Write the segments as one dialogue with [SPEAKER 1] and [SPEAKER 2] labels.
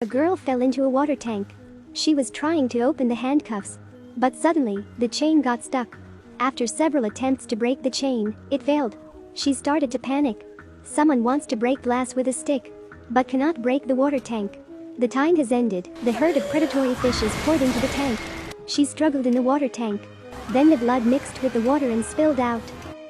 [SPEAKER 1] A girl fell into a water tank. She was trying to open the handcuffs, but suddenly, the chain got stuck. After several attempts to break the chain, it failed. She started to panic. Someone wants to break glass with a stick, but cannot break the water tank. The time has ended. The herd of predatory fishes poured into the tank. She struggled in the water tank. Then the blood mixed with the water and spilled out.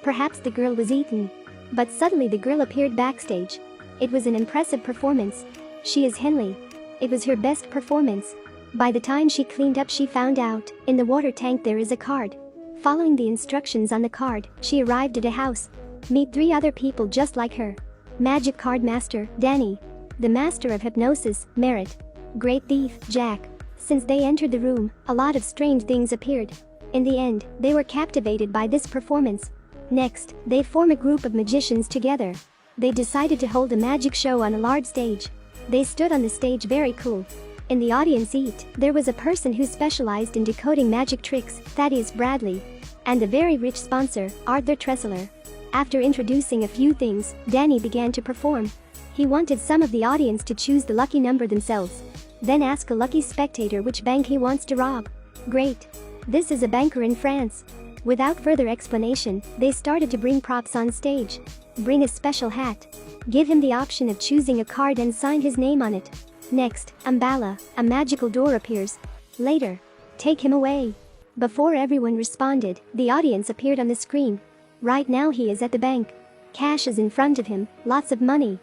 [SPEAKER 1] Perhaps the girl was eaten. But suddenly the girl appeared backstage. It was an impressive performance. She is Henley. It was her best performance. By the time she cleaned up, she found out, in the water tank there is a card. Following the instructions on the card, she arrived at a house. Meet 3 other people just like her. Magic card master, Danny. The master of hypnosis, Merritt. Great thief, Jack. Since they entered the room, a lot of strange things appeared. In the end, they were captivated by this performance. Next, they form a group of magicians together. They decided to hold a magic show on a large stage. They stood on the stage very cool. In the audience seat, there was a person who specialized in decoding magic tricks, Thaddeus Bradley. And the very rich sponsor, Arthur Tressler. After introducing a few things, Danny began to perform. He wanted some of the audience to choose the lucky number themselves. Then ask a lucky spectator which bank he wants to rob. Great. This is a banker in France. Without further explanation, they started to bring props on stage. Bring a special hat. Give him the option of choosing a card and sign his name on it. Next, Umballa, a magical door appears. Later, take him away. Before everyone responded, the audience appeared on the screen. Right now he is at the bank. Cash is in front of him, lots of money.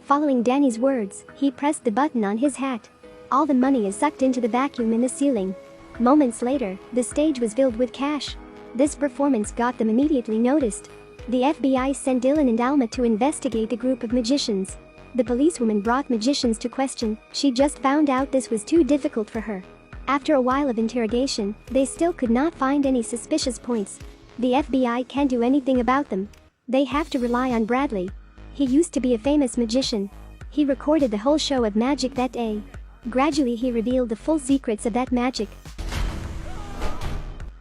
[SPEAKER 1] Following Danny's words, he pressed the button on his hat. All the money is sucked into the vacuum in the ceiling. Moments later, the stage was filled with cash. This performance got them immediately noticed. The FBI sent Dylan and Alma to investigate the group of magicians. The policewoman brought magicians to question. She just found out this was too difficult for her. After a while of interrogation, they still could not find any suspicious points. The FBI can't do anything about them. They have to rely on Bradley. He used to be a famous magician. He recorded the whole show of magic that day. Gradually he revealed the full secrets of that magic.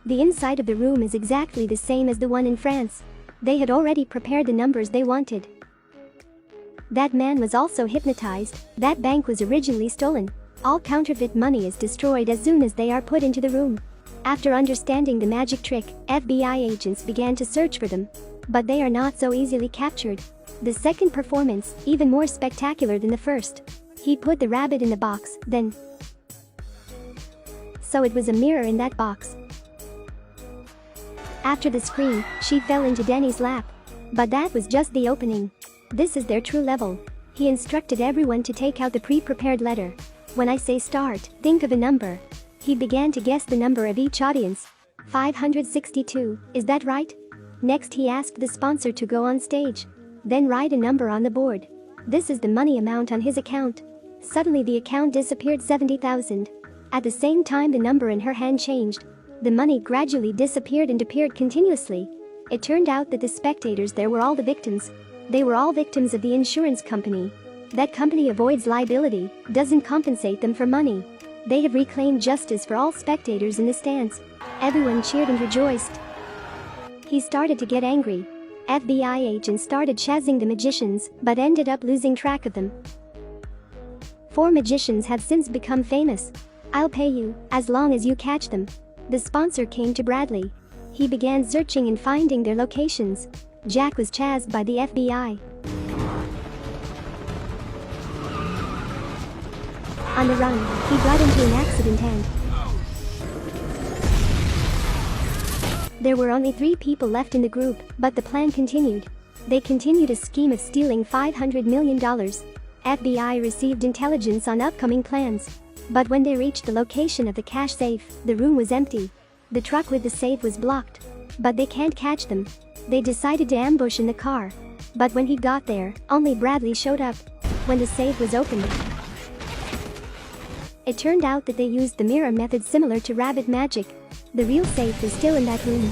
[SPEAKER 1] The inside of the room is exactly the same as the one in France. They had already prepared the numbers they wanted. That man was also hypnotized. That bank was originally stolen. All counterfeit money is destroyed as soon as they are put into the room. After understanding the magic trick, FBI agents began to search for them. But they are not so easily captured. The second performance, even more spectacular than the first. He put the rabbit in a box, then. So it was a mirror in that box. After the scream, she fell into Danny's lap. But that was just the opening. This is their true level. He instructed everyone to take out the pre-prepared letter. When I say start, think of a number. He began to guess the number of each audience. 562, is that right? Next he asked the sponsor to go on stage. Then write a number on the board. This is the money amount on his account. Suddenly the account disappeared 70,000. At the same time the number in her hand changed. The money gradually disappeared and appeared continuously. It turned out that the spectators there were all the victims. They were all victims of the insurance company. That company avoids liability, doesn't compensate them for money. They have reclaimed justice for all spectators in the stands. Everyone cheered and rejoiced. He started to get angry. FBI agents started chasing the magicians, but ended up losing track of them. 4 magicians have since become famous. I'll pay you, as long as you catch them. The sponsor came to Bradley. He began searching and finding their locations. Jack was chased by the FBI. On the run, he got into an accident and there were only 3 people left in the group, but the plan continued. They continued a scheme of stealing $500 million. FBI received intelligence on upcoming plans. But when they reached the location of the cash safe, the room was empty. The truck with the safe was blocked. But they can't catch them. They decided to ambush in the car. But when he got there, only Bradley showed up. When the safe was opened, it turned out that they used the mirror method similar to rabbit magic. The real safe is still in that room.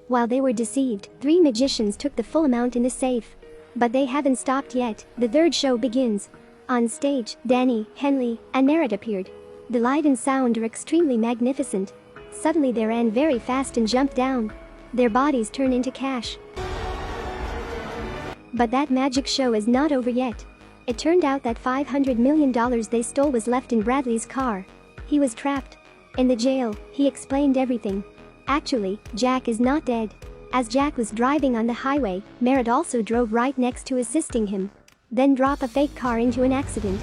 [SPEAKER 1] While they were deceived, 3 magicians took the full amount in the safe. But they haven't stopped yet. The third show begins. On stage, Danny, Henley, and Merritt appeared. The light and sound are extremely magnificent. Suddenly they ran very fast and jumped down. Their bodies turn into cash. But that magic show is not over yet. It turned out that $500 million they stole was left in Bradley's car. He was trapped. In the jail, he explained everything. Actually, Jack is not dead. As Jack was driving on the highway, Merritt also drove right next to assisting him. Then drop a fake car into an accident.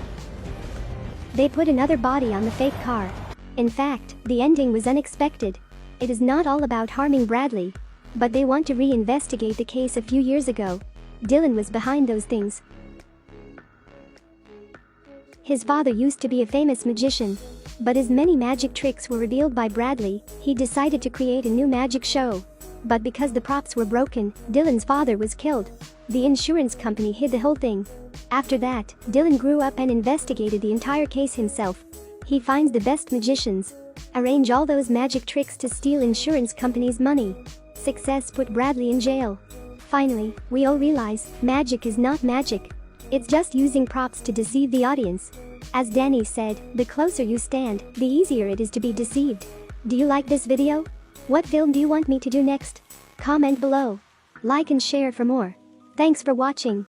[SPEAKER 1] They put another body on the fake car. In fact, the ending was unexpected. It is not all about harming Bradley. But they want to reinvestigate the case a few years ago. Dylan was behind those things. His father used to be a famous magician. But as many magic tricks were revealed by Bradley, he decided to create a new magic show. But because the props were broken, Dylan's father was killed. The insurance company hid the whole thing. After that, Dylan grew up and investigated the entire case himself. He finds the best magicians. Arrange all those magic tricks to steal insurance companies' money. Success put Bradley in jail. Finally, we all realize, magic is not magic. It's just using props to deceive the audience. As Danny said, the closer you stand, the easier it is to be deceived. Do you like this video? What film do you want me to do next? Comment below. Like and share for more. Thanks for watching.